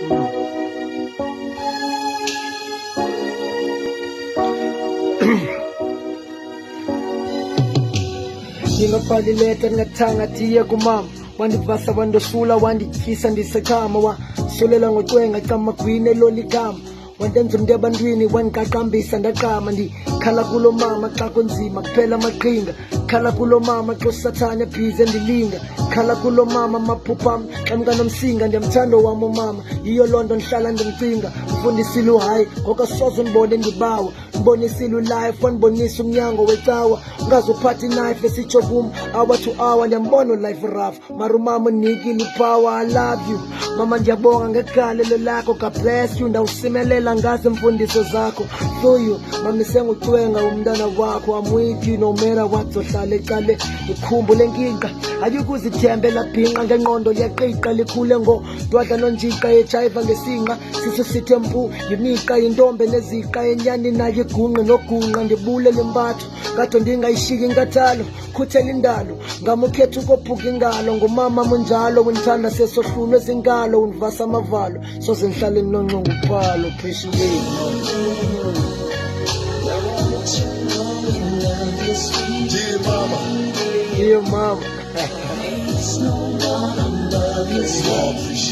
Ngingabhala ileta ngathanga tiye kumama wandivasa wandosula wandityisa ndisekhama wasulela ngocwenga camagwini loligama wandenza umntu ebantwini wandiqaqambisa ndaqama ndikhala kulo mama xa kunzima kuphela amaqhinga khala kulo mama xa usathane ebhizi endilinga khala kulo mama maphupha xa mkanomsinga ndiyamthanda wam umama yiyo loo nto ndihlala ndimcinga mfundisile uhayi ngoko soze undibone ndibawa mbonisile ulife wandibonisa umnyango wecawa ungazuphatha inayife esitsho kum hour to hour ndiyambona ulife rough mara umama unikile upower I love you mama ndiyabonga ngegalelo lakho God bless you ndawusimelela ngazi imfundiso zakho through you mama sengucwenga umntana wakho I'm with you no matter what zohlala ecale ikhumbule nkinqa ayukuzithembela bhinqa ngengqondo liyaqiqa likhule ngodwadla nonjika ejayiva ngesinqa siso sithe mpu yimiqa yintombe neziqa enyani naye igunqe nogunqa ndibulela impatho kade ndingayishiki inkathalo khuthela indalo ngamukhetha ukophuka ingalo ngumama munjalo undithanda sesohlulwe zinkalo undivasa amavalo soze ndihlale ndinonconga uphalo appreciate dear mama